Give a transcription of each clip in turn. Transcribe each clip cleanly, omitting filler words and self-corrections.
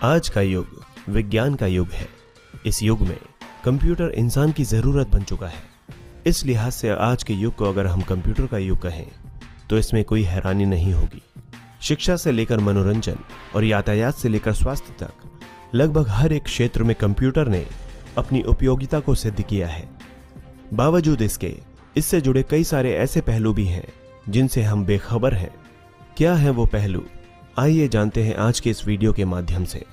आज का युग विज्ञान का युग है। इस युग में कंप्यूटर इंसान की जरूरत बन चुका है। इस लिहाज से आज के युग को अगर हम कंप्यूटर का युग कहें तो इसमें कोई हैरानी नहीं होगी। शिक्षा से लेकर मनोरंजन और यातायात से लेकर स्वास्थ्य तक लगभग हर एक क्षेत्र में कंप्यूटर ने अपनी उपयोगिता को सिद्ध किया है। बावजूद इससे जुड़े कई सारे ऐसे पहलू भी हैं जिनसे हम बेखबर हैं। क्या है वो पहलू, आइए जानते हैं आज के इस वीडियो के माध्यम से।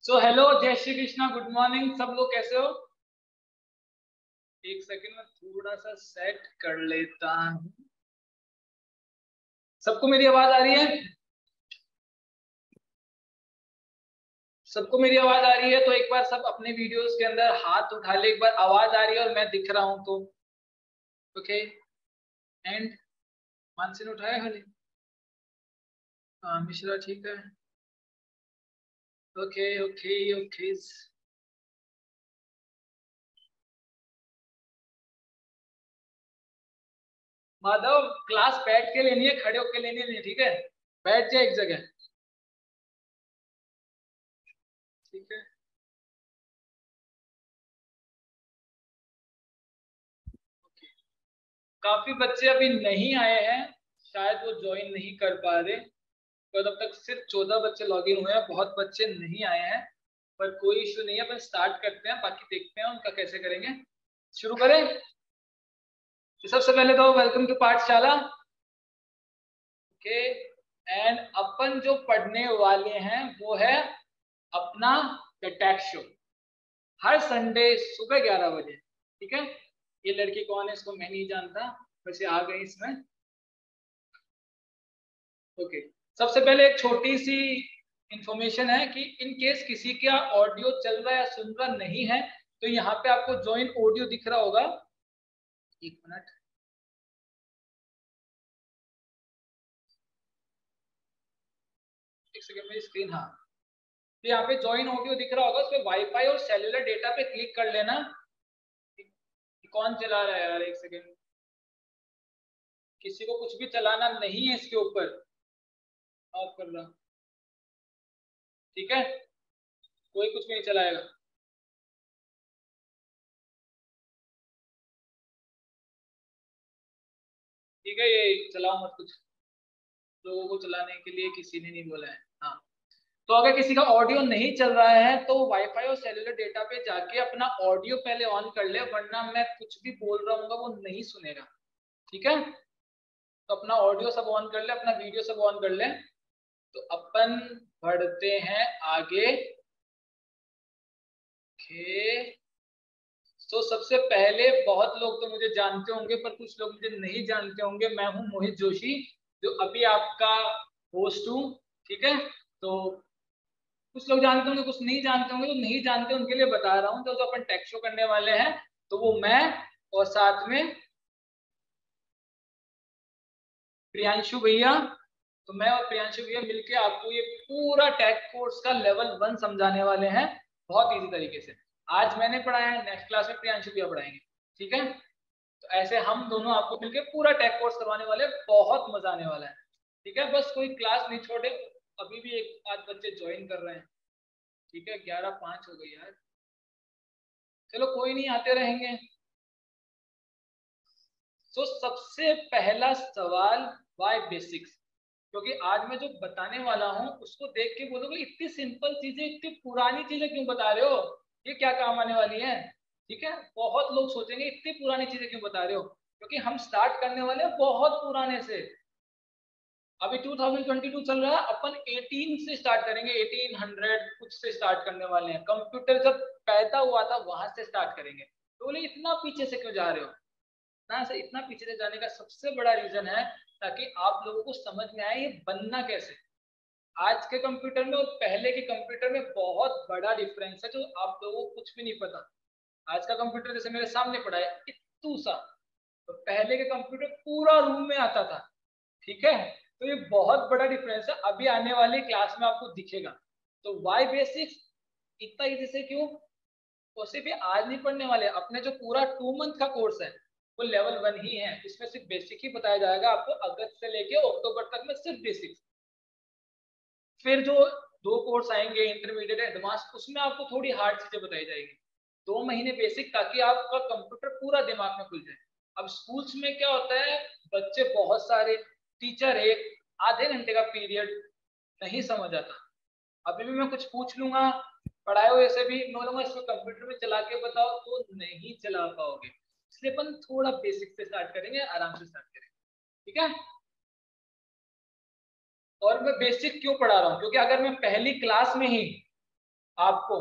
हेलो, जय श्री कृष्णा, गुड मॉर्निंग। सब लोग कैसे हो? एक सेकंड में थोड़ा सा सेट कर लेता हूं। सबको मेरी आवाज आ रही है? सबको मेरी आवाज आ रही है? तो एक बार सब अपने वीडियोस के अंदर हाथ उठा ले। एक बार आवाज आ रही है और मैं दिख रहा हूं तो ओके। एंड मानसिन उठाया खाली। मिश्रा ठीक है। Okay okay okay. Madhav, class बैठ के लेनी है, खड़े होके लेनी नहीं, ठीक है? बैठ जाए एक जगह, ठीक है? ओके। काफी बच्चे अभी नहीं आए हैं, शायद वो ज्वाइन नहीं कर पा रहे। तो अब तक सिर्फ 14 बच्चे लॉग इन हुए हैं, बहुत बच्चे नहीं आए हैं, पर कोई इशू नहीं है। अपन स्टार्ट करते हैं, बाकी देखते हैं उनका कैसे करेंगे। शुरू करें? तो सबसे पहले तो वेलकम टू पाठशाला। ओके। एंड अपन जो पढ़ने वाले हैं वो है अपना the tax show, her Sunday सुबह 11 बजे, ठीक है? ये लड़की कौन है इसको मैं नहीं जानता, वैसे आ गई इसमें। ओके। सबसे पहले एक छोटी सी इंफॉर्मेशन है कि इन केस किसी का ऑडियो चल रहा है या सुन रहा नहीं है तो यहाँ पे आपको ज्वाइन ऑडियो दिख रहा होगा। एक मिनट, एक सेकंड, मेरी स्क्रीन, हाँ। तो यहाँ पे ज्वाइन ऑडियो दिख रहा होगा, उस पर वाईफाई और सेलुलर डेटा पे क्लिक कर लेना। कौन चला रहा है यार? एक सेकंड, किसी को कुछ भी चलाना नहीं है इसके ऊपर। ऑफ कर रहा, ठीक है? कोई कुछ भी नहीं चलाएगा। ठीक है, ये चलाओ मत कुछ, लोगों को चलाने के लिए किसी ने नहीं बोला है। हाँ, तो अगर किसी का ऑडियो नहीं चल रहा है तो वाईफाई और सेलुलर डेटा पे जाके अपना ऑडियो पहले ऑन कर ले, वरना मैं कुछ भी बोल रहा हूँ वो नहीं सुनेगा, ठीक है? तो अपना ऑडियो सब ऑन कर ले, अपना वीडियो सब ऑन कर ले। तो अपन बढ़ते हैं आगे। ओके। तो सबसे पहले बहुत लोग तो मुझे जानते होंगे पर कुछ लोग मुझे नहीं जानते होंगे। मैं हूं मोहित जोशी, जो अभी आपका होस्ट हूँ, ठीक है? तो कुछ लोग जानते होंगे, कुछ नहीं जानते होंगे। जो नहीं जानते उनके लिए बता रहा हूँ, जो अपन टेक शो करने वाले हैं तो वो मैं और साथ में प्रियांशु भैया। तो मैं और प्रियांशु भैया मिलके आपको ये पूरा टेक कोर्स का लेवल 1 समझाने वाले हैं, बहुत इजी तरीके से। आज मैंने पढ़ाया है, नेक्स्ट क्लास में प्रियांशु भैया पढ़ाएंगे, ठीक है? तो ऐसे हम दोनों आपको मिलके पूरा टेक कोर्स करवाने वाले हैं, बहुत मजा आने वाला है, ठीक है? बस कोई क्लास नहीं छोड़े। अभी भी एक आध बच्चे ज्वाइन कर रहे हैं, ठीक है? 11:05 हो गई यार, चलो कोई नहीं, आते रहेंगे। तो सबसे पहला सवाल, वाई बेसिक्स? क्योंकि आज मैं जो बताने वाला हूं उसको देख के बोलोगे इतनी सिंपल चीजें, इतनी पुरानी चीजें क्यों बता रहे हो, ये क्या काम आने वाली है? ठीक है, बहुत लोग सोचेंगे इतनी पुरानी चीजें क्यों बता रहे हो, क्योंकि हम स्टार्ट करने वाले हैं बहुत पुराने से। अभी 2022 चल रहा है, अपन 18 से स्टार्ट करेंगे, 1800 कुछ से स्टार्ट करने वाले हैं। कंप्यूटर जब पैदा हुआ था वहां से स्टार्ट करेंगे। तो बोले इतना पीछे से क्यों जा रहे हो? ना से इतना पीछे से जाने का सबसे बड़ा रीजन है ताकि आप लोगों को समझ में आए ये बनना कैसे। आज के कंप्यूटर में और पहले के कंप्यूटर में बहुत बड़ा डिफरेंस है, जो आप लोगों को कुछ भी नहीं पता। आज का कंप्यूटर जैसे मेरे सामने पड़ा है इतू सा, तो पहले के कंप्यूटर पूरा रूम में आता था, ठीक है? तो ये बहुत बड़ा डिफरेंस है, अभी आने वाली क्लास में आपको दिखेगा। तो वाई बेसिक्स इतना इजी से क्यों? और सिर्फ ये आज नहीं पढ़ने वाले, अपने जो पूरा 2 मंथ का कोर्स है वो लेवल 1 ही है, इसमें सिर्फ बेसिक ही बताया जाएगा आपको, अगस्त से लेके अक्टूबर तक में सिर्फ बेसिक। फिर जो 2 कोर्स आएंगे इंटरमीडिएट एडवांस, उसमें आपको थोड़ी हार्ड चीजें बताई जाएगी। 2 महीने बेसिक, ताकि आपका कंप्यूटर पूरा दिमाग में खुल जाए। अब स्कूल्स में क्या होता है, बच्चे बहुत सारे, टीचर एक, आधे घंटे का पीरियड, नहीं समझ आता। अभी भी मैं कुछ पूछ लूंगा पढ़ाए हुए से भी, मैं बोलूंगा इसको कंप्यूटर में चला के बताओ, तो नहीं चला पाओगे। इसलिए अपन थोड़ा बेसिक से स्टार्ट करेंगे, आराम से स्टार्ट करेंगे, ठीक है। और मैं बेसिक क्यों पढ़ा रहा हूँ, क्योंकि अगर मैं पहली क्लास में ही आपको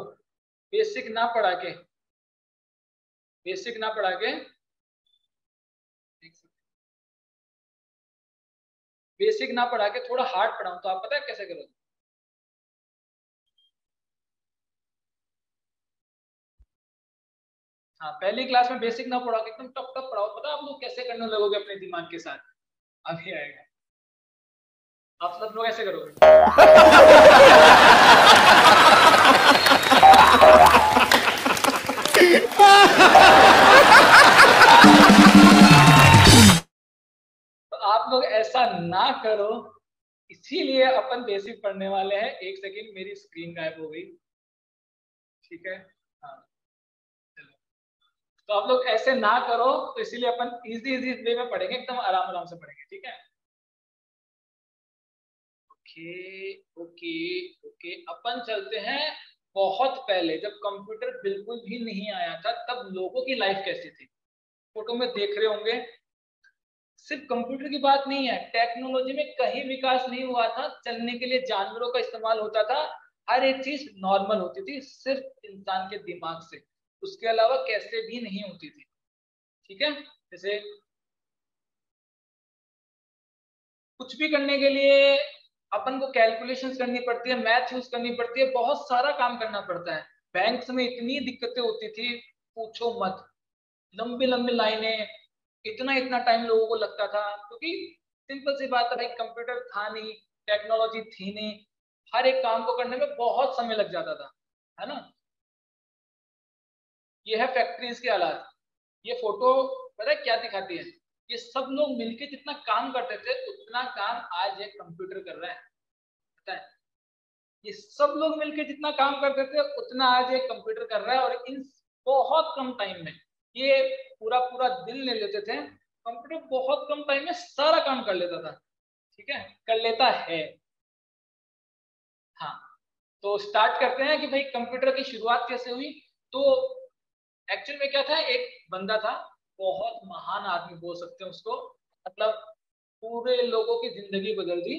बेसिक ना पढ़ा के, बेसिक ना पढ़ा के बेसिक ना पढ़ा के थोड़ा हार्ड पढ़ाऊं, तो आप पता है कैसे करोगे। हाँ, पहली क्लास में बेसिक ना पढ़ाओ, एकदम टफ टफ पढ़ाओ, पता है आप लोग कैसे करने लगोगे अपने दिमाग के साथ, अभी आएगा। आप सब लोग ऐसे करोगे। तो आप लोग ऐसा ना करो, इसीलिए अपन बेसिक पढ़ने वाले हैं। एक सेकंड, मेरी स्क्रीन गायब हो गई, ठीक है। हाँ, चलो, तो आप लोग ऐसे ना करो, तो इसीलिए अपन इजी इजी वे में पढ़ेंगे, एकदम आराम आराम से पढ़ेंगे, ठीक है। ओके ओके ओके, अपन चलते हैं बहुत पहले, जब कंप्यूटर बिल्कुल भी नहीं आया था, तब लोगों की लाइफ कैसी थी। फोटो में देख रहे होंगे, सिर्फ कंप्यूटर की बात नहीं है, टेक्नोलॉजी में कहीं विकास नहीं हुआ था, चलने के लिए जानवरों का इस्तेमाल होता था, हर एक चीज नॉर्मल होती थी, सिर्फ इंसान के दिमाग से, उसके अलावा कैसे भी नहीं होती थी, ठीक है। जैसे कुछ भी करने के लिए अपन को कैलकुलेशंस करनी पड़ती है, मैथ यूज करनी पड़ती है, बहुत सारा काम करना पड़ता है। बैंक्स में इतनी दिक्कतें होती थी, पूछो मत, लंबी लंबी लाइनें, इतना इतना टाइम लोगों को लगता था, क्योंकि सिंपल सी बात है भाई, कंप्यूटर था नहीं, टेक्नोलॉजी थी नहीं, हर एक काम को करने में बहुत समय लग जाता था, है ना। ये है फैक्ट्रीज के हालात। ये फोटो पता है क्या दिखाती है, ये सब लोग मिलके जितना काम करते थे, उतना काम आज एक कंप्यूटर कर रहा है, पता है। ये सब लोग मिलके जितना काम करते थे, उतना आज एक कंप्यूटर कर रहा है, और इन बहुत कम टाइम में, ये पूरा पूरा दिन ले लेते थे, कंप्यूटर बहुत कम टाइम में सारा काम कर लेता था, ठीक है, कर लेता है। हाँ, तो स्टार्ट करते हैं कि भाई कंप्यूटर की शुरुआत कैसे हुई। तो एक्चुअल में क्या था, एक बंदा था, बहुत महान आदमी बोल सकते हैं उसको, मतलब पूरे लोगों की जिंदगी बदल दी,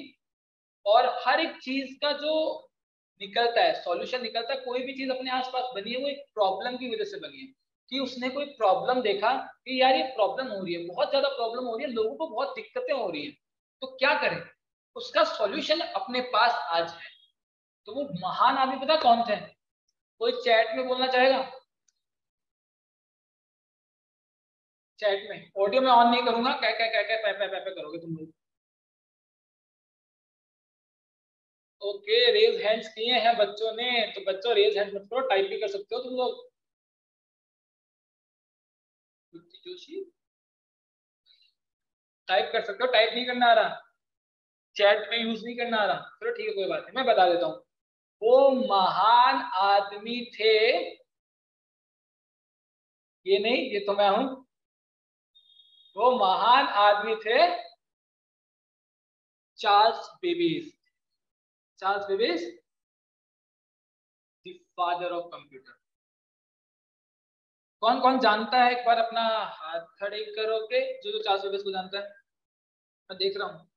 और हर एक चीज का जो निकलता है, सॉल्यूशन निकलता है, कोई भी चीज अपने आसपास बनी है, वो एक प्रॉब्लम की वजह से बनी है, कि उसने कोई प्रॉब्लम देखा कि यार ये प्रॉब्लम हो रही है, बहुत ज्यादा प्रॉब्लम हो रही है, लोगों को बहुत दिक्कतें हो रही है, तो क्या करें, उसका सॉल्यूशन अपने पास आज है। तो वो महान आदमी पता कौन थे, कोई चैट में बोलना चाहेगा। चैट में, ऑडियो में ऑन नहीं करूंगा, क्या क्या क्या क्या पै करोगे तुम लोग। ओके, रेज हैंड्स किए हैं बच्चों ने, तो बच्चों रेज हैंड्स मत करो, टाइप भी कर सकते हो तुम लोग। जोशी, टाइप कर सकते हो, टाइप नहीं करना आ रहा, चैट में यूज नहीं करना आ रहा, चलो ठीक है, कोई बात नहीं, मैं बता देता हूँ। वो महान आदमी थे, ये नहीं, ये तो मैं हूं। वो महान आदमी थे Charles Babbage. Charles Babbage, the father of computer. कौन कौन जानता है, एक बार अपना हाथ खड़े करोगे, जो जो चार्ल्स बेबेज को जानता है। मैं देख रहा हूँ,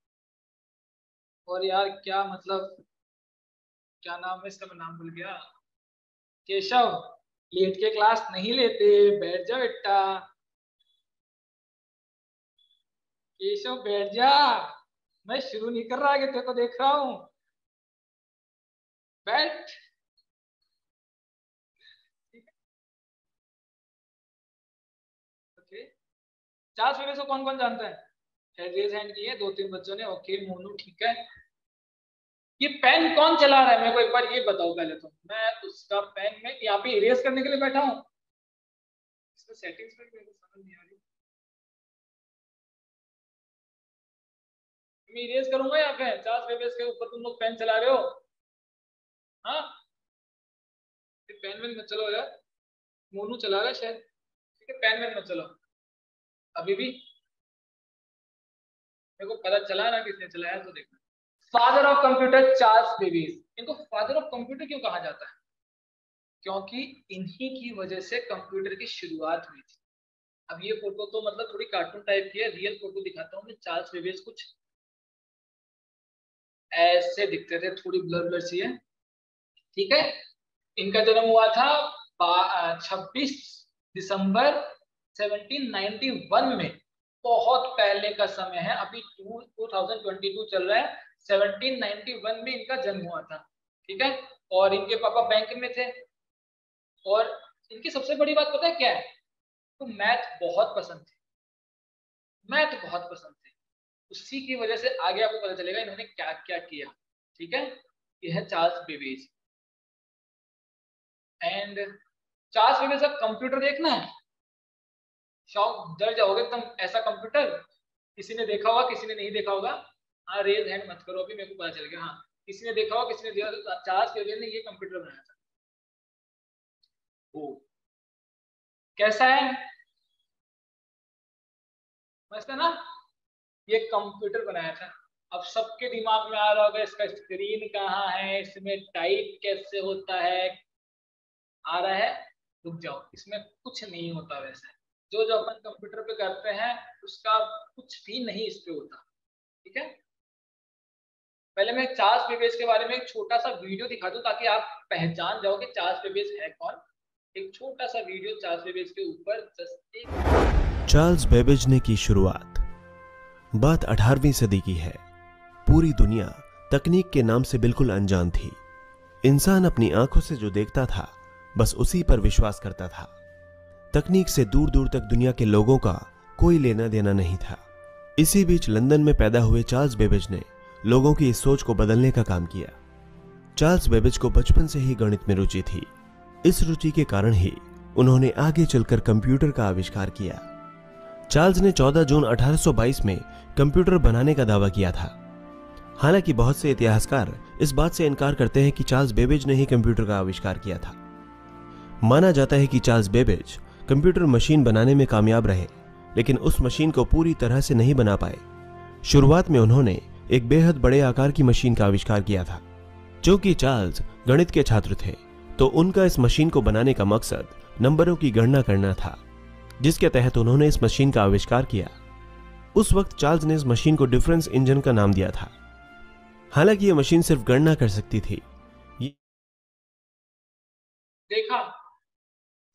और यार क्या मतलब, क्या नाम है इसका, मैं नाम भूल गया। केशव, लेट के क्लास नहीं लेते, बैठ जा बेटा, केशव बैठ जा, मैं शुरू नहीं कर रहा, कि तेरे को देख रहा हूँ, बैठ। ओके, चार सूर्य से कौन कौन जानता है, रेज हैंड किए 2-3 बच्चों ने, ओके मोनू ठीक है। ये पेन कौन चला रहा है, मेरे को एक बार ये बताओ पहले, तो मैं उसका पेन में यहाँ पे इरेज करने के लिए बैठा हूँ, इसमें सेटिंग्स में मेरे को समझ नहीं आ रही। मैं इरेज करूंगा यहाँ पे 50 बेबीज के ऊपर तुम लोग पेन चला रहे हो। हाँ, पेन में मत चलो यार, मोनू चला रहा है शायद। ठीक है, पेन में मत चलो अभी भी। मेरे को पता चला ना किसने चलाया, तो देखना। Father of computer Charles babies. इनको फादर ऑफ कंप्यूटर क्यों कहा जाता है? क्योंकि इन्हीं की वजह से कंप्यूटर की शुरुआत हुई थी। अब ये फोटो तो मतलब थोड़ी कार्टून टाइप की है, रियल फोटो दिखाता हूँ मैं। चार्ल्स बेबीज कुछ ऐसे दिखते थे, थोड़ी ब्लर ब्लर सी है। ठीक है, इनका जन्म हुआ था 26 दिसंबर 1791 में। बहुत पहले का समय है, अभी 2022 चल रहा है। 1791 में इनका जन्म हुआ था। ठीक है, और इनके पापा बैंक में थे। और इनकी सबसे बड़ी बात पता है क्या है? तो मैथ बहुत पसंद थे, मैथ बहुत पसंद थे। उसी की वजह से आगे आपको पता चलेगा इन्होंने क्या क्या किया। ठीक है, ये है Charles Babbage. And Charles Babbage का कंप्यूटर देखना है, शौक डर जाओगे एकदम। ऐसा कंप्यूटर किसी ने देखा होगा, किसी ने नहीं देखा होगा। हाँ, रेज हैंड मत करो, अभी मेरे को पता चल गया। हाँ, किसी ने देखा होगा, किसी ने देखा। चार्ल्स बेबेज ने ये कंप्यूटर बनाया था। ओ, कैसा है? मस्त है ना? ये कंप्यूटर बनाया था। अब सबके दिमाग में आ रहा होगा इसका स्क्रीन कहाँ है, इसमें टाइप कैसे होता है। आ रहा है? रुक जाओ, इसमें कुछ नहीं होता वैसे। जो जो अपन कंप्यूटर पे करते हैं उसका कुछ भी नहीं इस पे होता। ठीक है, पहले मैं चार्ल्स बेबेज के बारे में एक छोटा सा वीडियो दिखा दूं ताकि आप पहचान जाओ कि चार्ल्स बेबेज है कौन। एक छोटा सा वीडियो चार्ल्स बेबेज के ऊपर, जस्ट एक। चार्ल्स बेबेज ने की शुरुआत। बात 18वीं सदी की है। पूरी दुनिया तकनीक के नाम से बिल्कुल अनजान थी। इंसान अपनी आंखों से जो देखता था बस उसी पर विश्वास करता था। तकनीक से दूर दूर तक दुनिया के लोगों का कोई लेना देना नहीं था। इसी बीच लंदन में पैदा हुए चार्ल्स बेबेज ने लोगों की इस सोच को बदलने का काम किया। चार्ल्स बेबेज को बचपन से ही गणित में रुचि थी। इस रुचि के कारण ही उन्होंने आगे चलकर कंप्यूटर का आविष्कार किया। चार्ल्स ने 14 जून 1822 में कंप्यूटर बनाने का दावा किया था। हालांकि बहुत से इतिहासकार इस बात से इनकार करते हैं कि चार्ल्स बेबेज ने ही कंप्यूटर का आविष्कार किया था। माना जाता है कि चार्ल्स बेबेज कंप्यूटर मशीन बनाने में कामयाब रहे, लेकिन उस मशीन को पूरी तरह से नहीं बना पाए। शुरुआत में उन्होंने एक बेहद बड़े आकार की मशीन का आविष्कार किया था। चूंकि चार्ल्स गणित के छात्र थे, तो उनका इस मशीन को बनाने का मकसद नंबरों की गणना करना था, जिसके तहत उन्होंने इस मशीन का आविष्कार किया। उस वक्त चार्ल्स ने इस मशीन को डिफरेंस इंजन का नाम दिया था। हालांकि यह मशीन सिर्फ गणना कर सकती थी। देखा,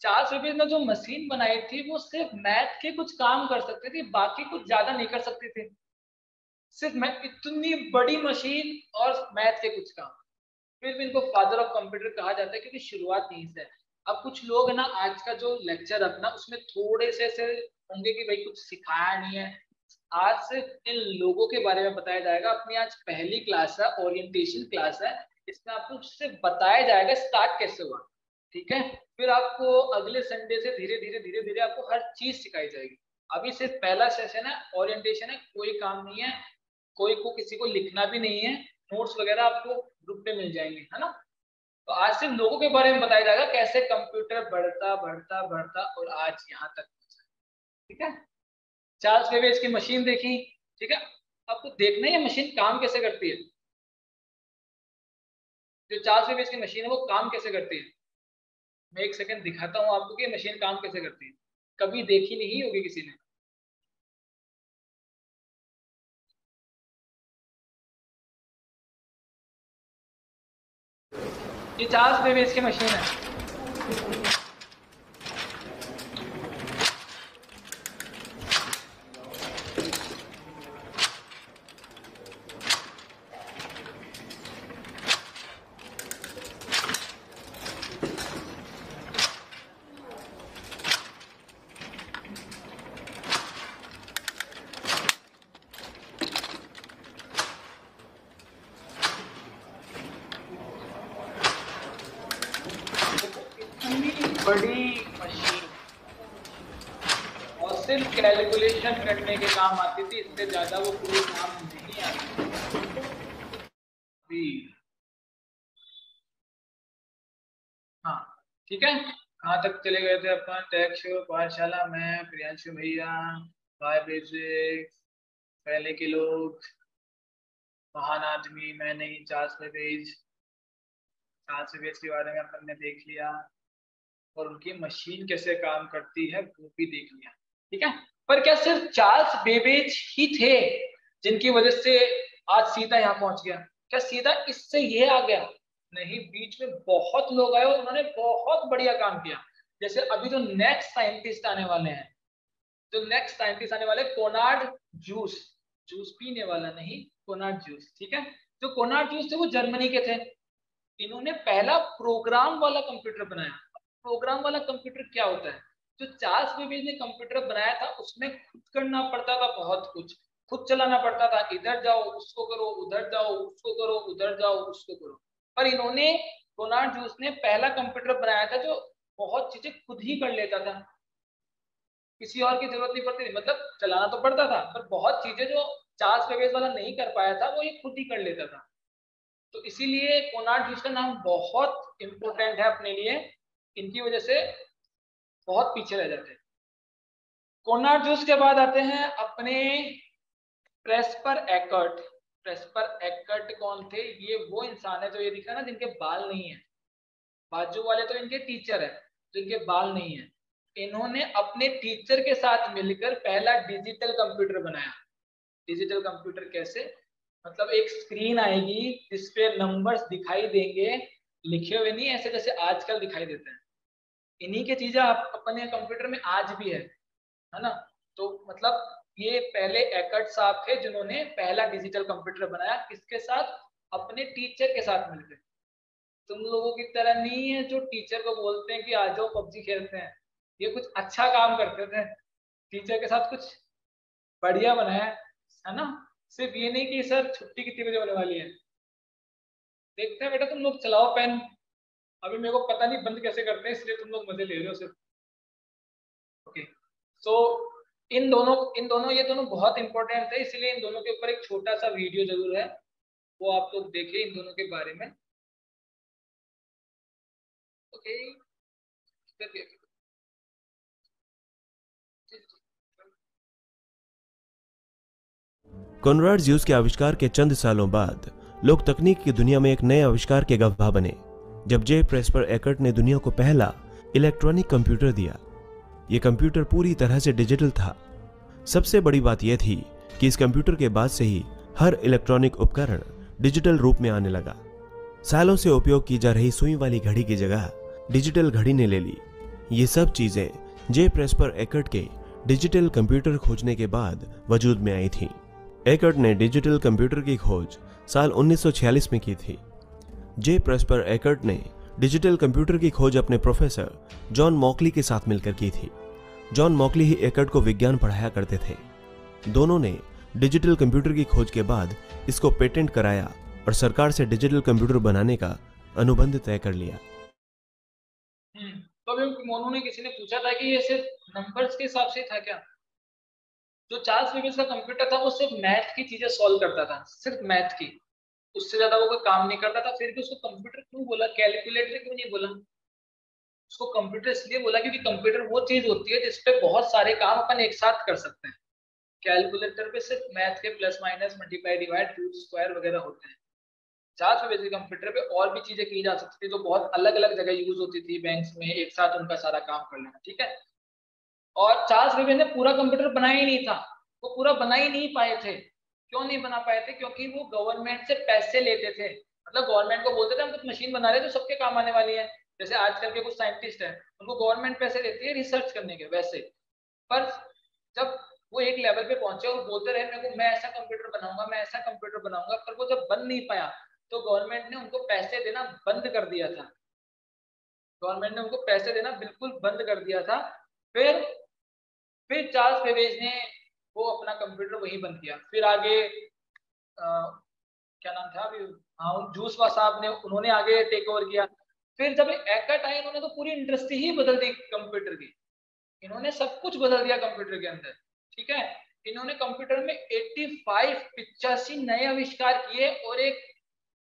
चार्ल्स बेबेज ने जो मशीन बनाई थी वो सिर्फ मैथ के कुछ काम कर सकती थी, बाकी कुछ ज्यादा नहीं कर सकती थी। सिर्फ मैं इतनी बड़ी मशीन और मैथ के कुछ काम। फिर भी इनको फादर ऑफ कंप्यूटर कहा जाता है क्योंकि शुरुआत यहीं से है। अब कुछ लोग ना, आज का जो लेक्चर अपना उसमें थोड़े से होंगे कि भाई कुछ सिखाया नहीं है। आज से इन लोगों के बारे में बताया जाएगा। अपनी आज पहली क्लास है, ओरिएंटेशन क्लास है। इसमें आपको सिर्फ बताया जाएगा स्टार्ट कैसे हुआ। ठीक है, फिर आपको अगले संडे से धीरे धीरे धीरे धीरे आपको हर चीज सिखाई जाएगी। अभी सिर्फ पहला सेशन है, ओरिएंटेशन है, कोई काम नहीं है, कोई को किसी को लिखना भी नहीं है। नोट्स वगैरह आपको ग्रुप पे मिल जाएंगे, है ना। तो आज सिर्फ लोगों के बारे में बताया जाएगा कैसे कंप्यूटर बढ़ता बढ़ता बढ़ता और आज यहाँ तक पहुंचा। ठीक है, चार्ल्स बेबेज की मशीन देखी। ठीक है, आपको देखना है ये मशीन काम कैसे करती है। जो चार्ल्स बेबेज की मशीन है वो काम कैसे करती है। मैं एक सेकंड दिखाता हूँ आपको कि मशीन काम कैसे करती है। कभी देखी नहीं होगी किसी ने। ये चार्ल्स बेबेज की मशीन है। बड़ी मशीन और सिर्फ कैलकुलेशन करने के काम आती थी, इससे ज्यादा वो कोई काम नहीं आती। हाँ ठीक है, कहाँ तक चले गए थे अपन? टेक शो पाठशाला में प्रियांशु भैया, बाय बेसिक्स, पहले के लोग, महान आदमी, मैं नहीं, चार्ल्स बेबेज। चार्ल्स बेबेज के बारे में अपन ने देख लिया और उनकी मशीन कैसे काम करती है वो भी देख लिया, ठीक है। पर क्या सिर्फ चार्ल्स बेबेज ही थे जिनकी वजह से आज सीधा यहाँ पहुंच गया? क्या सीधा इससे ये आ गया? नहीं, बीच में बहुत लोग आए और उन्होंने बहुत बढ़िया काम किया। जैसे अभी जो नेक्स्ट साइंटिस्ट आने वाले हैं, कोनार्ड जूस, जूस पीने वाला नहीं, कोनार्ड जूस, ठीक है। जो कोनार्ड जूस थे वो जर्मनी के थे। इन्होंने पहला प्रोग्राम वाला कंप्यूटर बनाया। प्रोग्राम वाला कंप्यूटर क्या होता है? जो चार्ल्स बेबेज ने कंप्यूटर बनाया था उसमें खुद करना पड़ता था, बहुत कुछ खुद चलाना पड़ता था। इधर जाओ उसको करो, उधर जाओ उसको करो, उधर जाओ उसको करो। पर इन्होंने, कोनार्ड जूस ने पहला कंप्यूटर बनाया था जो बहुत चीजें खुद ही कर लेता था, किसी और की जरूरत नहीं पड़ती थी। मतलब चलाना तो पड़ता था पर बहुत चीजें जो चार्ल्स बेबेज वाला नहीं कर पाया था वो ये खुद ही कर लेता था। तो इसीलिए कोनार्ड जूस का नाम बहुत इंपॉर्टेंट है अपने लिए, इनकी वजह से बहुत पीछे रह जाते हैं। कोनार्ड जूस के बाद आते हैं अपने प्रेस्पर एकर्ट। प्रेस्पर एकर्ट कौन थे? ये वो इंसान है जो ये दिखा ना जिनके बाल नहीं है, बाजू वाले तो इनके टीचर है जिनके बाल नहीं है। इन्होंने अपने टीचर के साथ मिलकर पहला डिजिटल कंप्यूटर बनाया। डिजिटल कंप्यूटर कैसे? मतलब एक स्क्रीन आएगी जिसपे नंबर्स दिखाई देंगे, लिखे हुए नहीं ऐसे जैसे आजकल दिखाई देते हैं। इन्हीं की चीजें आप अपने कंप्यूटर में आज भी है ना। तो मतलब ये पहले एकर्ट साहब थे जिन्होंने पहला डिजिटल कंप्यूटर बनाया, किसके साथ? अपने टीचर के साथ मिलकर। तुम लोगों की तरह नहीं है जो टीचर को बोलते हैं कि आ जाओ पबजी खेलते हैं। ये कुछ अच्छा काम करते थे, टीचर के साथ कुछ बढ़िया बनाया है ना। सिर्फ ये नहीं कि सर छुट्टी कितनी बजे होने वाली है, देखते हैं बेटा तुम लोग चलाओ पेन। अभी मेरे को पता नहीं बंद कैसे करते हैं, इसलिए तुम लोग मजे ले रहे हो सिर्फ। ओके, सो इन दोनों ये दोनों बहुत इंपॉर्टेंट है, इसलिए इन दोनों के ऊपर एक छोटा सा वीडियो जरूर है, वो आप लोग देखें इन दोनों के बारे में। ओके, कॉनराड ज़्यूस के आविष्कार के चंद सालों बाद लोग तकनीक की दुनिया में एक नए आविष्कार के गवाह बने जब जे प्रेस्पर एकर्ट ने दुनिया को पहला इलेक्ट्रॉनिक कंप्यूटर दिया। यह कंप्यूटर पूरी तरह से डिजिटल था। सबसे बड़ी बात यह थी कि इस कंप्यूटर के बाद से ही हर इलेक्ट्रॉनिक उपकरण डिजिटल रूप में आने लगा। सालों से उपयोग की जा रही सुई वाली घड़ी की जगह डिजिटल घड़ी ने ले ली। ये सब चीजें जे प्रेस्पर एकर्ट के डिजिटल कंप्यूटर खोजने के बाद वजूद में आई थी। एकर्ट ने डिजिटल कंप्यूटर की खोज साल 1946 में की थी। जे प्रेस्पर एकर्ट ने डिजिटल कंप्यूटर की खोज अपने प्रोफेसर जॉन मॉकली के साथ मिलकर की थी। जॉन मॉकली ही एकर्ट को विज्ञान पढ़ाया करते थे। दोनों ने डिजिटल कंप्यूटर की खोज के बाद इसको पेटेंट कराया और सरकार से डिजिटल कंप्यूटर बनाने का अनुबंध तय कर लिया। तो अभी मोनू ने किसी ने पूछा था कि ये सिर्फ नंबर्स के हिसाब से था क्या? जो चार्ल्स बेबेज का कंप्यूटर था वो सिर्फ मैथ की चीजें सॉल्व करता था, सिर्फ मैथ की, उससे ज्यादा वो कोई काम नहीं करता था। फिर भी उसको कंप्यूटर क्यों बोला, कैलकुलेटर क्यों नहीं बोला? उसको कंप्यूटर इसलिए बोला क्योंकि कंप्यूटर वो चीज होती है जिसपे बहुत सारे काम अपन एक साथ कर सकते हैं। कैलकुलेटर पे सिर्फ मैथ के plus minus multiply divide root square वगैरह होते हैं। चार्ल्स बेबेज के कंप्यूटर पे और भी चीजें की जा सकती थी जो बहुत अलग अलग जगह यूज होती थी, बैंक्स में एक साथ उनका सारा काम कर लेना, ठीक है। और चार्ल्स बेबेज ने पूरा कंप्यूटर बनाया ही नहीं था, वो पूरा बना ही नहीं पाए थे। क्यों नहीं बना पाए थे? क्योंकि वो गवर्नमेंट से पैसे लेते थे। मतलब गवर्नमेंट को बोलते थे हम कुछ मशीन बना रहे हैं जो सबके काम आने वाली है। जैसे आजकल के कुछ साइंटिस्ट हैं, उनको गवर्नमेंट पैसे देती है रिसर्च करने के, वैसे। पर जब वो एक लेवल पे पहुंचे और बोलते रहे मेरे को मैं ऐसा कंप्यूटर बनाऊंगा, मैं ऐसा कंप्यूटर बनाऊंगा, पर वो जब बन नहीं पाया तो गवर्नमेंट ने उनको पैसे देना बंद कर दिया था। गवर्नमेंट ने उनको पैसे देना बिल्कुल बंद कर दिया था। फिर चार्ल्स बेबेज ने वो अपना कंप्यूटर वही बंद किया। फिर आगे क्या नाम था अभी, हाँ जूसवा साहब ने, उन्होंने आगे टेक ओवर किया। फिर जब एकर्ट आए उन्होंने तो पूरी इंडस्ट्री ही बदल दी कंप्यूटर की। इन्होंने सब कुछ बदल दिया कंप्यूटर के अंदर। ठीक है। इन्होंने कंप्यूटर में 85 नए आविष्कार किए और एक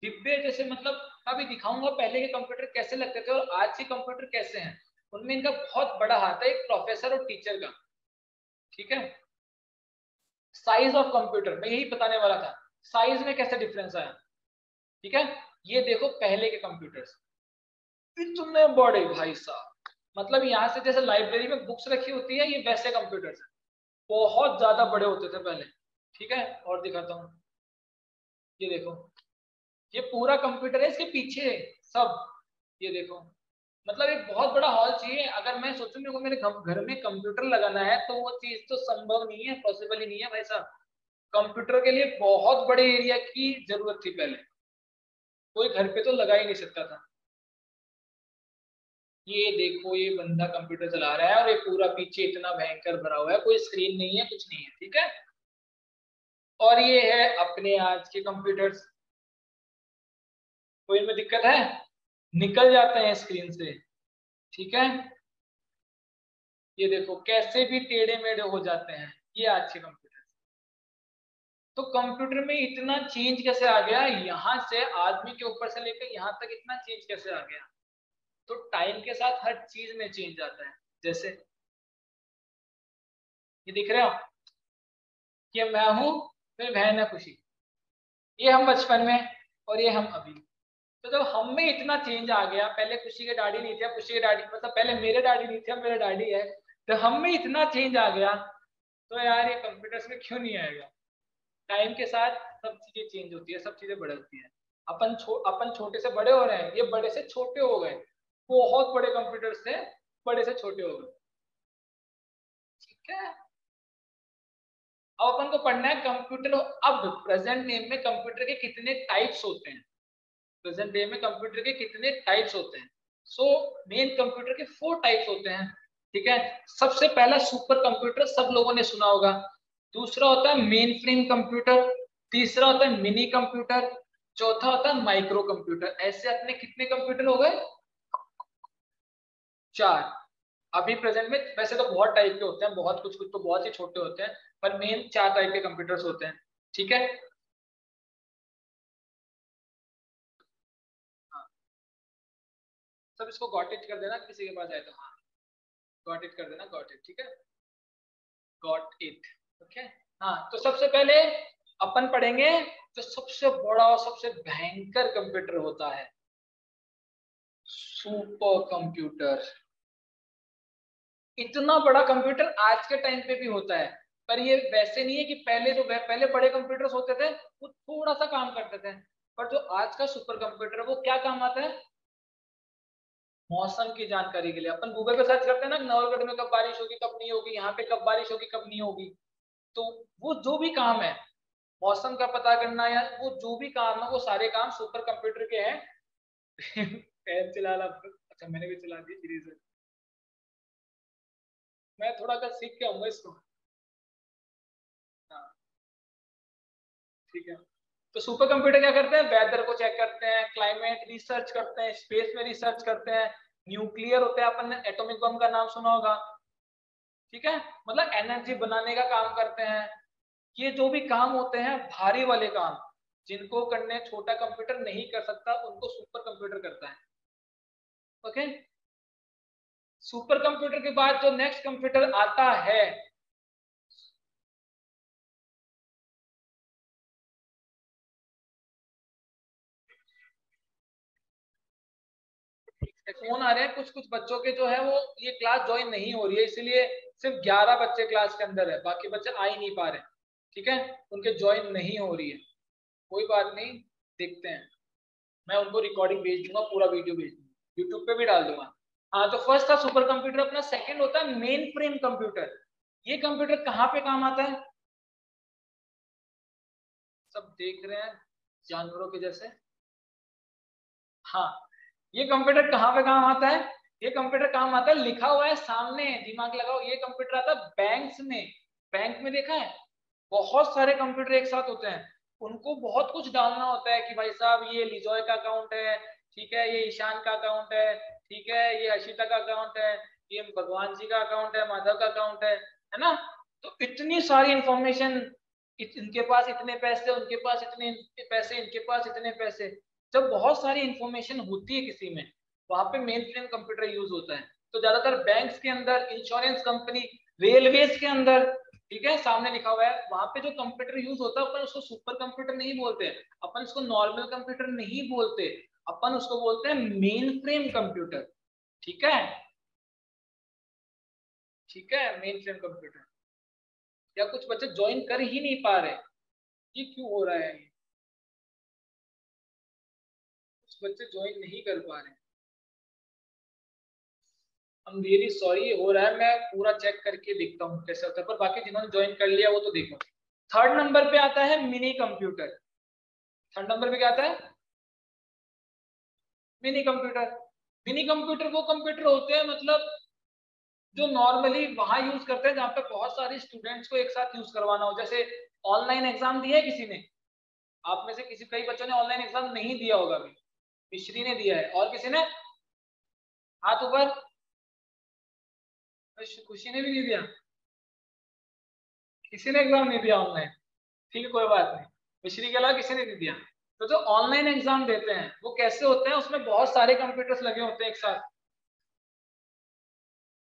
डिब्बे जैसे, मतलब अभी दिखाऊंगा पहले के कंप्यूटर कैसे लगते थे और आज के कंप्यूटर कैसे हैं, उनमें इनका बहुत बड़ा हाथ है, एक प्रोफेसर और टीचर का। ठीक है। साइज ऑफ कंप्यूटर मैं यही बताने वाला था, साइज में कैसे डिफरेंस आया। ठीक है। ये देखो पहले के कंप्यूटर्स इतने बड़े भाई साहब, मतलब यहाँ से जैसे लाइब्रेरी में बुक्स रखी होती है, ये वैसे कंप्यूटर्स हैं, बहुत ज्यादा बड़े होते थे पहले। ठीक है। और दिखाता हूँ, ये देखो, ये पूरा कंप्यूटर है, इसके पीछे सब, ये देखो, मतलब एक बहुत बड़ा हॉल चाहिए। अगर मैं सोचूं मेरे को मेरे घर में कंप्यूटर लगाना है तो वो चीज तो संभव नहीं है, पॉसिबल ही नहीं है भाई साहब। कंप्यूटर के लिए बहुत बड़े एरिया की जरूरत थी पहले, कोई घर पे तो लगा ही नहीं सकता था। ये देखो ये बंदा कंप्यूटर चला रहा है और ये पूरा पीछे इतना भयंकर भरा हुआ है, कोई स्क्रीन नहीं है, कुछ नहीं है। ठीक है। और ये है अपने आज के कंप्यूटर्स, कोई इनमें दिक्कत है, निकल जाते हैं स्क्रीन से। ठीक है। ये देखो कैसे भी टेढ़े मेढ़े हो जाते हैं, ये आज के कंप्यूटर। तो कंप्यूटर में इतना चेंज कैसे आ गया, यहाँ से आदमी के ऊपर से लेकर यहाँ तक इतना चेंज कैसे आ गया। तो टाइम के साथ हर चीज में चेंज आता है। जैसे ये दिख रहे हो, ये मैं हूं, फिर बहन है खुशी, ये हम बचपन में और ये हम अभी। तो जब हम में इतना चेंज आ गया, पहले खुशी के डैडी नहीं थे, खुशी के डैडी मतलब पहले मेरे डैडी नहीं थे, अब मेरे डैडी है, तो हम में इतना चेंज आ गया, तो यार ये कंप्यूटर्स में क्यों नहीं आएगा। टाइम के साथ सब चीजें चेंज होती है, सब चीजें बदलती है। अपन छोटे से बड़े हो रहे हैं, ये बड़े से छोटे हो गए, बहुत बड़े कंप्यूटर्स थे, बड़े से छोटे हो गए। ठीक है। अब अपन को पढ़ना है कंप्यूटर, अब प्रेजेंट डे में कंप्यूटर के कितने टाइप्स होते हैं, प्रेजेंट डे में कंप्यूटर के कितने टाइप्स होते हैं। सो मेन कंप्यूटर के 4 टाइप्स होते हैं। ठीक है। सबसे पहला सुपर कंप्यूटर, सब लोगों ने सुना होगा। दूसरा होता है मेन फ्रेम कंप्यूटर, तीसरा होता है मिनी कंप्यूटर, चौथा होता है माइक्रो कंप्यूटर। ऐसे अपने कितने कंप्यूटर हो गए, 4। अभी प्रेजेंट में वैसे तो बहुत टाइप के होते हैं, बहुत कुछ कुछ तो बहुत ही छोटे होते हैं, पर मेन 4 टाइप के कंप्यूटर्स होते हैं। ठीक है। हाँ, सब इसको गॉट इट कर देना, किसी के पास आए तो, हाँ गॉट इट कर देना, गॉट इट। ठीक है, गॉट इट। ओके। हाँ, तो सबसे पहले अपन पढ़ेंगे जो सबसे बड़ा और सबसे भयंकर कंप्यूटर होता है, सुपर कंप्यूटर। इतना बड़ा कंप्यूटर आज के टाइम पे भी होता है, पर ये वैसे नहीं है कि पहले जो पहले बड़े कंप्यूटर्स होते थे वो थोड़ा सा काम करते थे, पर जो आज का सुपर कंप्यूटर है वो क्या काम आता है, मौसम की जानकारी के लिए। अपन गूगल पे सर्च करते हैं ना, नवलगढ़ में कब बारिश होगी कब नहीं होगी, यहाँ पे कब बारिश होगी कब नहीं होगी। तो वो जो भी काम है मौसम का पता करना या वो जो भी काम है, वो सारे काम सुपर कंप्यूटर के हैं। फैन चला ला, अच्छा मैंने भी चला दी इरेजर, मैं थोड़ा सा सीख के आऊंगा इसको। हाँ ठीक है। तो सुपर कंप्यूटर क्या करते हैं, वेदर को चेक करते हैं, क्लाइमेट रिसर्च करते हैं, स्पेस में रिसर्च करते हैं, न्यूक्लियर होते हैं, अपन ने एटॉमिक बम का नाम सुना होगा। ठीक है। मतलब एनर्जी बनाने का काम करते हैं। ये जो भी काम होते हैं भारी वाले काम, जिनको करने छोटा कंप्यूटर नहीं कर सकता, उनको सुपर कंप्यूटर करता है। ओके। सुपर कंप्यूटर के बाद जो नेक्स्ट कंप्यूटर आता है, फोन आ रहे हैं कुछ कुछ बच्चों के, जो है वो ये क्लास ज्वाइन नहीं हो रही है, इसलिए सिर्फ 11 बच्चे क्लास के अंदर है, बाकी बच्चे आ ही नहीं पा रहे। ठीक है। उनके ज्वाइन नहीं हो रही है, कोई बात नहीं, देखते हैं। मैं उनको रिकॉर्डिंग भेज दूंगा, पूरा वीडियो भेज दूंगा, यूट्यूब पे भी डाल दूंगा। हाँ, तो फर्स्ट था सुपर कंप्यूटर अपना, सेकंड होता है मेन फ्रेम कंप्यूटर। ये कंप्यूटर कहाँ पे काम आता है, सब देख रहे हैं जानवरों के जैसे। हाँ, ये कंप्यूटर कहाँ पे काम आता है, ये कंप्यूटर काम आता है, लिखा हुआ है सामने, दिमाग लगाओ, ये कंप्यूटर आता है बैंक्स में। बैंक में देखा है, बहुत सारे कंप्यूटर एक साथ होते हैं, उनको बहुत कुछ डालना होता है कि भाई साहब ये लिजॉय का अकाउंट है, ठीक है, ये ईशान का अकाउंट है, ठीक है, ये अशिता का अकाउंट है, ये भगवान जी का अकाउंट है, माधव का अकाउंट है ना। तो इतनी सारी इंफॉर्मेशन, इनके पास इतने पैसे, उनके पास इतने पैसे, इनके पास इतने पैसे, जब बहुत सारी इंफॉर्मेशन होती है किसी में, वहां पे मेन फ्रेम कंप्यूटर यूज होता है। तो ज्यादातर बैंक्स के अंदर, इंश्योरेंस कंपनी, रेलवेज के अंदर, ठीक है, सामने लिखा हुआ है, वहां पे जो कंप्यूटर यूज होता है अपन उसको सुपर कंप्यूटर नहीं बोलते, अपन उसको नॉर्मल कंप्यूटर नहीं बोलते, अपन उसको बोलते हैं मेन फ्रेम कंप्यूटर। ठीक है, ठीक है, मेन फ्रेम कंप्यूटर। या कुछ बच्चे ज्वाइन कर ही नहीं पा रहे, ये क्यों हो रहा है? कुछ बच्चे ज्वाइन नहीं कर पा रहे, I'm really sorry, हो रहा है, मैं पूरा चेक करके देखता हूँ कैसे होता है, पर बाकी जिन्होंने ज्वाइन कर लिया वो तो देखो। थर्ड नंबर पे आता है मिनी कंप्यूटर। थर्ड नंबर पे क्या आता है? Mini computer. मिनी कंप्यूटर वो कंप्यूटर होते हैं, मतलब जो नॉर्मली वहां यूज करते हैं जहाँ पे बहुत सारे स्टूडेंट्स को एक साथ यूज करवाना हो। जैसे ऑनलाइन एग्जाम दिया है किसी ने? आप में से किसी, कई बच्चों ने ऑनलाइन एग्जाम नहीं दिया होगा अभी। मिश्री ने दिया है, और किसी ने? हाथ ऊपर। खुशी ने भी नहीं दिया? किसी ने एग्जाम नहीं दिया ऑनलाइन? ठीक है, कोई बात नहीं, मिश्री के अलावा किसी ने नहीं दिया। तो जो ऑनलाइन एग्जाम देते हैं वो कैसे होते हैं? उसमें बहुत सारे कंप्यूटर्स लगे होते हैं एक साथ।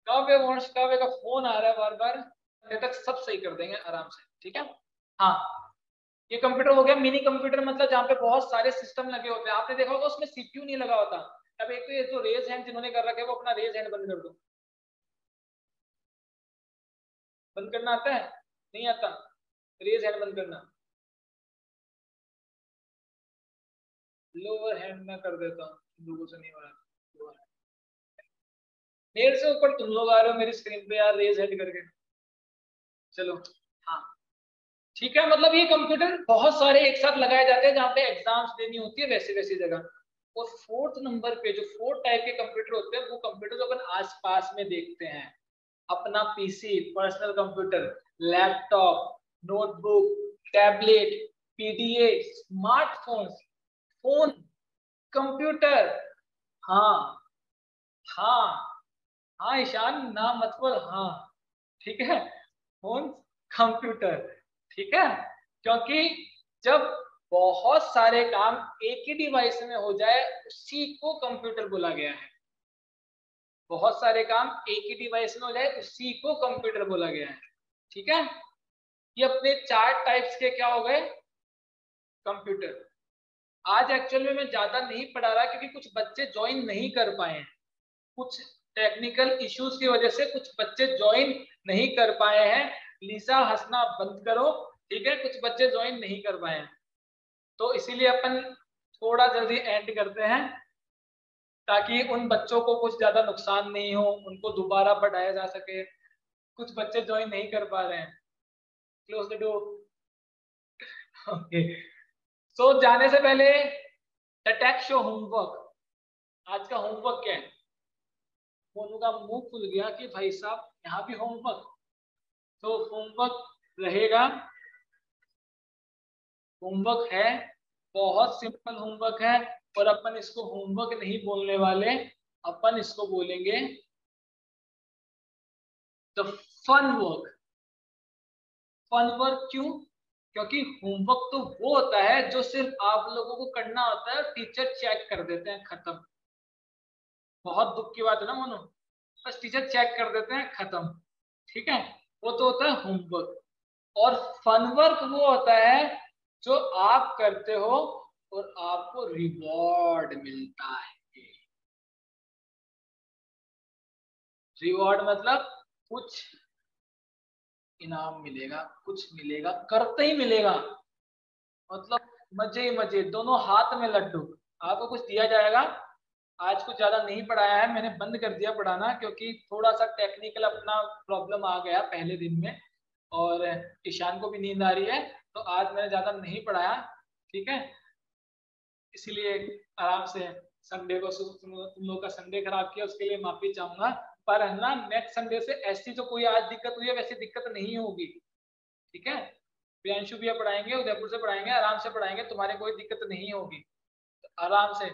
काव्य, वंश काव्य का फोन आ रहा है बार बार, तक सब सही कर देंगे आराम से, ठीक है। हाँ, ये कंप्यूटर हो गया मिनी कंप्यूटर, मतलब जहाँ पे बहुत सारे सिस्टम लगे होते हैं। आपने देखा होगा उसमें सीपीयू नहीं लगा होता। अब एक तो ये जो रेज हैंड जिन्होंने कर रखे है वो अपना रेज हैंड बंद कर दो। बंद करना आता है? नहीं आता? रेज हैंड बंद करना। लोअर हैंड में कर देता हूँ, लोगों से नहीं हो रहा। मेरे से ऊपर तुम लोग आ रहे हो मेरी स्क्रीन पे यार, रेज हैंड करके। चलो, हाँ, ठीक है, मतलब ये कंप्यूटर बहुत सारे एक साथ लगाए जाते हैं जहाँ पे एग्जाम्स देनी होती है वैसी वैसी जगह। और फोर्थ नंबर पे जो फोर्थ टाइप के कंप्यूटर होते हैं वो कंप्यूटर जो अपन आसपास में देखते हैं, अपना PC, personal computer, laptop, notebook, tablet, PDA, smartphones, phone, computer. हाँ, हाँ, हाँ ईशान, ना मत बोल, हाँ, ठीक है, फोन, कंप्यूटर, ठीक है। क्योंकि जब बहुत सारे काम एक ही डिवाइस में हो जाए उसी को कंप्यूटर बोला गया है। बहुत सारे काम एक ही डिवाइस में हो जाए उसी को कंप्यूटर बोला गया है, ठीक है। ये अपने चार टाइप्स के क्या हो गए? कंप्यूटर। आज एक्चुअल में मैं ज्यादा नहीं पढ़ा रहा क्योंकि कुछ बच्चे ज्वाइन नहीं कर पाए हैं, कुछ टेक्निकल इश्यूज की वजह से कुछ बच्चे ज्वाइन नहीं कर पाए हैं। लिसा हंसना बंद करो, ठीक है, कुछ बच्चे ज्वाइन नहीं कर पाए हैं, तो इसीलिए अपन थोड़ा जल्दी एंड करते हैं ताकि उन बच्चों को कुछ ज्यादा नुकसान नहीं हो, उनको दोबारा पढ़ाया जा सके। कुछ बच्चे ज्वाइन नहीं कर पा रहे हैं। Close the door. ओके, सो जाने से पहले द टेक शो होमवर्क। आज का होमवर्क क्या है? मोनू का मुंह खुल गया कि भाई साहब यहाँ भी होमवर्क। तो होमवर्क रहेगा, होमवर्क है, बहुत सिंपल होमवर्क है, और अपन इसको होमवर्क नहीं बोलने वाले, अपन इसको बोलेंगे the fun work. Fun work क्यों? क्योंकि होमवर्क तो वो होता है जो सिर्फ आप लोगों को करना होता है, टीचर चेक कर देते हैं, खत्म। बहुत दुख की बात है ना मोनू, बस टीचर चेक कर देते हैं, खत्म, ठीक है। वो तो होता है होमवर्क। और फन वर्क वो होता है जो आप करते हो और आपको रिवॉर्ड मिलता है। रिवॉर्ड मतलब कुछ इनाम मिलेगा, कुछ मिलेगा, करते ही मिलेगा, मतलब मजे ही मजे, दोनों हाथ में लड्डू। आपको कुछ दिया जाएगा। आज कुछ ज्यादा नहीं पढ़ाया है, मैंने बंद कर दिया पढ़ाना क्योंकि थोड़ा सा टेक्निकल अपना प्रॉब्लम आ गया पहले दिन में, और ईशान को भी नींद आ रही है, तो आज मैंने ज्यादा नहीं पढ़ाया, ठीक है। इसीलिए आराम से संडे को तुम लोग का संडे खराब किया, उसके लिए माफी चाहूंगा। पर है ना, नेक्स्ट संडे से ऐसी जो कोई आज दिक्कत हुई है वैसी दिक्कत नहीं होगी, ठीक है। प्रियांशु भैया पढ़ाएंगे, उदयपुर से पढ़ाएंगे, आराम से पढ़ाएंगे, तुम्हारे कोई दिक्कत नहीं होगी, तो आराम से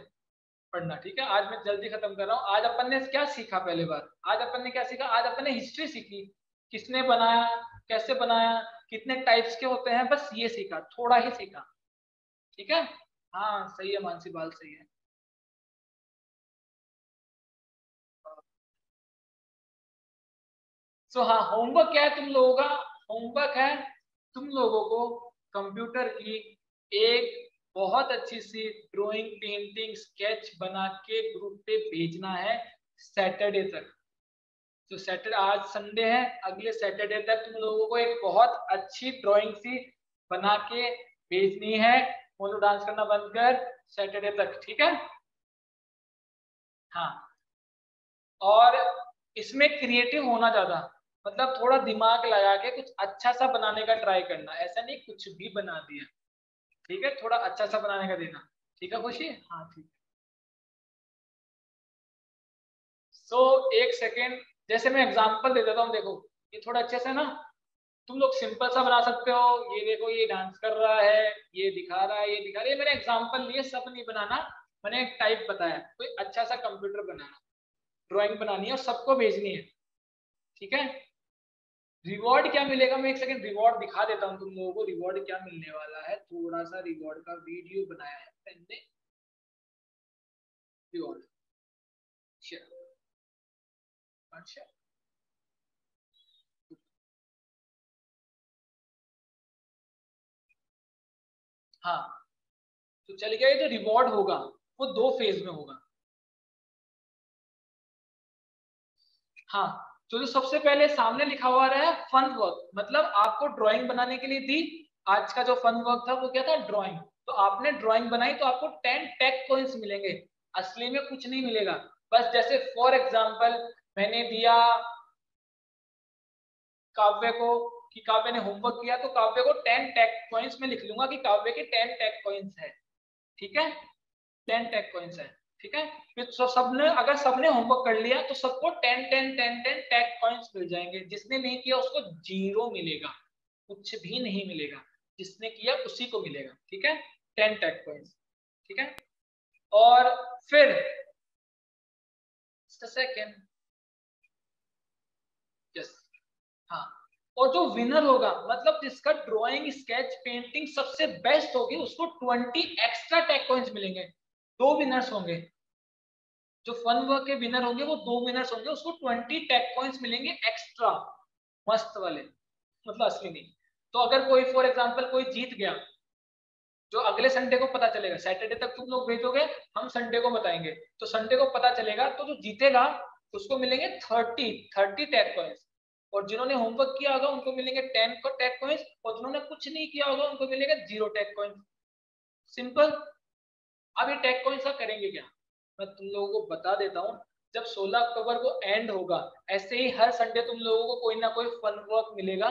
पढ़ना, ठीक है। आज मैं जल्दी खत्म कर रहा हूँ। आज अपन ने क्या सीखा? पहले बार आज अपन ने क्या सीखा? आज अपन ने हिस्ट्री सीखी। किसने बनाया, कैसे बनाया, कितने टाइप्स के होते हैं, बस ये सीखा, थोड़ा ही सीखा। ठीक है, हाँ सही है मानसी, बाल सही है। सो हाँ, होमवर्क क्या है तुम लोगों का? होमवर्क है तुम लोगों को कंप्यूटर की एक बहुत अच्छी सी ड्राइंग, पेंटिंग, स्केच बना के ग्रुप पे भेजना है सैटरडे तक। तो सैटरडे, आज संडे है, अगले सैटरडे तक तुम लोगों को एक बहुत अच्छी ड्राइंग सी बना के भेजनी है। मोनू डांस करना बंद कर, सैटरडे तक, ठीक है? हाँ, और इसमें क्रिएटिव होना ज्यादा, मतलब थोड़ा दिमाग लगा के कुछ अच्छा सा बनाने का ट्राई करना, ऐसा नहीं कुछ भी बना दिया। ठीक है, थोड़ा अच्छा सा बनाने का देना। ठीक है खुशी? हाँ ठीक। सो एक सेकेंड, जैसे मैं एग्जांपल दे देता हूँ, देखो ये थोड़ा अच्छे से ना, तुम लोग सिंपल सा बना सकते हो। ये देखो, ये डांस कर रहा है, ये दिखा रहा है, ये दिखा रहा है, ये मैंने एग्जांपल लिए, सब नहीं बनाना। मैंने एक टाइप बताया, कोई अच्छा सा कंप्यूटर बनाना, ड्राइंग बनानी है और सबको भेजनी है। ठीक है, रिवॉर्ड क्या मिलेगा, मैं एक सेकंड रिवॉर्ड दिखा देता हूँ तुम लोगों को। रिवॉर्ड क्या मिलने वाला है, थोड़ा सा रिवॉर्ड का वीडियो बनाया है मैंने। रिवॉर्ड, अच्छा, हाँ, तो चल गया। ये जो रिवॉर्ड होगा वो दो फेज में होगा। हाँ, तो जो सबसे पहले सामने लिखा हुआ रहा है फन वर्क, मतलब आपको ड्राइंग बनाने के लिए दी। आज का जो फन वर्क था वो क्या था, ड्राइंग। तो आपने ड्राइंग बनाई तो आपको 10 टेक कॉइंस मिलेंगे। असली में कुछ नहीं मिलेगा। बस जैसे फॉर एग्जांपल मैंने दिया काव्य को, कि काव्य ने होमवर्क किया, तो काव्य को 10 टेक कॉइंस में लिख लूंगा कि काव्य के 10 टेक कॉइंस है। ठीक है, 10 टेक कॉइंस है। ठीक है, फिर सबने, अगर सबने होमवर्क कर लिया तो सबको 10 टेक कॉइंस मिल जाएंगे। जिसने नहीं किया उसको जीरो मिलेगा, कुछ भी नहीं मिलेगा। जिसने किया उसी को मिलेगा। ठीक है, 10 टेक कॉइंस। ठीक है, और फिर सेकेंड, यस, हाँ, और जो विनर होगा, मतलब जिसका ड्राइंग, स्केच, पेंटिंग सबसे बेस्ट होगी, उसको 20 एक्स्ट्रा टेक कॉइंस मिलेंगे। दो विनर्स होंगे, जो फन वर्क के विनर होंगे वो दो विनर्स होंगे, उसको 20 टेक पॉइंट्स मिलेंगे एक्स्ट्रा, मस्त वाले, मतलब असली नहीं। तो अगर कोई फॉर एग्जांपल कोई जीत गया, जो अगले संडे को पता चलेगा, सैटरडे तक तुम लोग भेजोगे, हम संडे को बताएंगे, तो संडे को पता चलेगा, तो जो जीतेगा उसको मिलेंगे 30 टेक पॉइंट्स। और जिन्होंने होमवर्क किया होगा उनको मिलेंगे 10 को टेक पॉइंट्स, और जिन्होंने कुछ नहीं किया होगा उनको मिलेगा 0 टेक पॉइंट्स। सिंपल। अब ये टेक पॉइंट्स का करेंगे क्या, मैं तुम लोगों को बता देता हूँ। जब 16 अक्टूबर को एंड होगा, ऐसे ही हर संडे तुम लोगों को कोई ना कोई फन वर्क मिलेगा।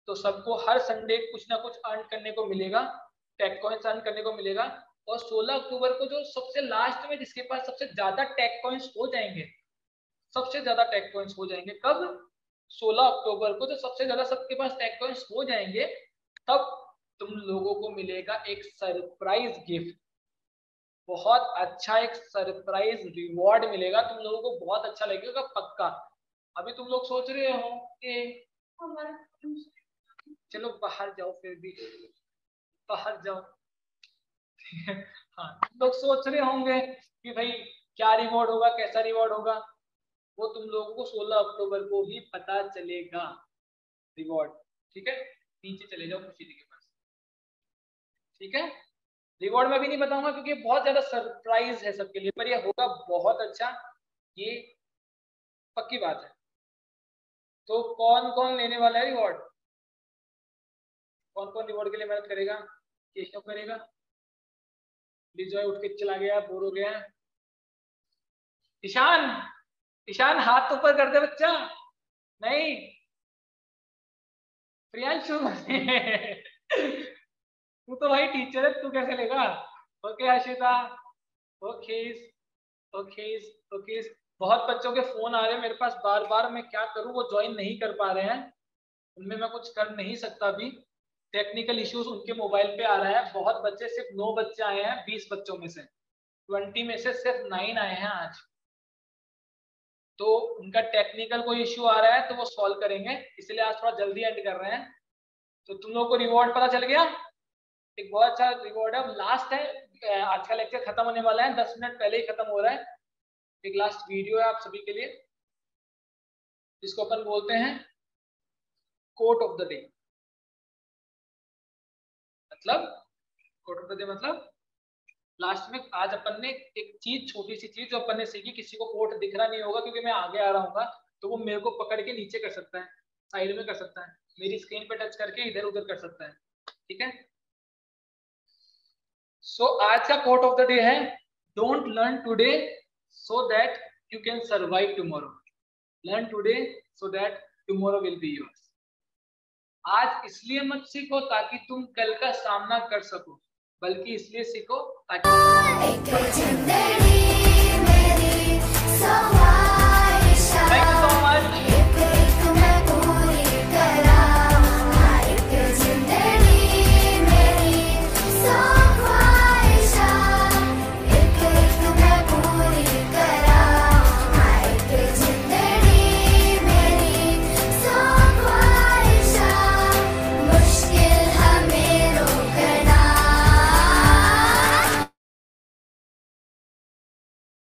तो सबको हर संडे कुछ ना कुछ अर्न करने को मिलेगा, टेक कॉइंस अर्न करने को मिलेगा। और 16 अक्टूबर को जो सबसे लास्ट में जिसके पास सबसे ज्यादा टेक कॉइंस हो जाएंगे, सबसे ज्यादा टेक कॉइंस हो जाएंगे कब, 16 अक्टूबर को जो सबसे ज्यादा सबके पास टेक कॉइंस हो जाएंगे, तब तुम लोगों को मिलेगा एक सरप्राइज गिफ्ट। बहुत अच्छा एक सरप्राइज रिवॉर्ड मिलेगा तुम लोगों को, बहुत अच्छा लगेगा पक्का। अभी तुम लोग सोच रहे हो कि चलो बाहर जाओ, फिर भी बाहर जाओ। हाँ, तुम लोग सोच रहे होंगे कि भाई क्या रिवॉर्ड होगा, कैसा रिवॉर्ड होगा, वो तुम लोगों को 16 अक्टूबर को ही पता चलेगा, रिवॉर्ड। ठीक है, नीचे चले जाओ खुशी जी के पास। ठीक है, रिवॉर्ड में भी नहीं बताऊंगा क्योंकि बहुत ज्यादा सरप्राइज है सबके लिए, पर ये होगा बहुत अच्छा, ये पक्की बात है। तो कौन कौन लेने वाला है रिवॉर्ड, कौन कौन रिवॉर्ड के लिए मेहनत करेगा, केशव करेगा, विजय उठ के चला गया, बोर हो गया। ईशान, ईशान हाथ ऊपर कर दे बच्चा, नहीं, प्रियांशु। तू तो भाई टीचर है, तू कैसे लेगा। Okay Harshita, okay, okay, okay. बहुत बच्चों के फोन आ रहे हैं मेरे पास बार बार, मैं क्या करूं, वो ज्वाइन नहीं कर पा रहे हैं, उनमें मैं कुछ कर नहीं सकता अभी। टेक्निकल इश्यूज उनके मोबाइल पे आ रहा है। बहुत बच्चे, सिर्फ 9 बच्चे आए हैं 20 बच्चों में से, 20 में से सिर्फ 9 आए हैं आज। तो उनका टेक्निकल कोई इश्यू आ रहा है तो वो सॉल्व करेंगे, इसलिए आज थोड़ा जल्दी एंड कर रहे हैं। तो तुम लोगों को रिवॉर्ड पता चल गया, एक बहुत अच्छा रिवॉर्ड है, लास्ट है, आज का लेक्चर खत्म होने वाला है, 10 मिनट पहले ही खत्म हो रहा है। एक लास्ट वीडियो है आप सभी के लिए, जिसको अपन बोलते हैं कोट ऑफ द डे। मतलब कोट ऑफ द डे मतलब लास्ट में आज अपन ने एक चीज, छोटी सी चीज जो अपन ने सीखी, किसी को कोट दिख रहा नहीं होगा क्योंकि मैं आगे आ रहा हूँ, तो वो मेरे को पकड़ के नीचे कर सकता है, साइड में कर सकता है, मेरी स्क्रीन पे टच करके इधर उधर कर सकता है, ठीक है। सो आज का कोट ऑफ द डे है, don't learn today so that you can survive tomorrow, learn today so that tomorrow will be yours. आज इसलिए मत सीखो ताकि तुम कल का सामना कर सको, बल्कि इसलिए सीखो ताकि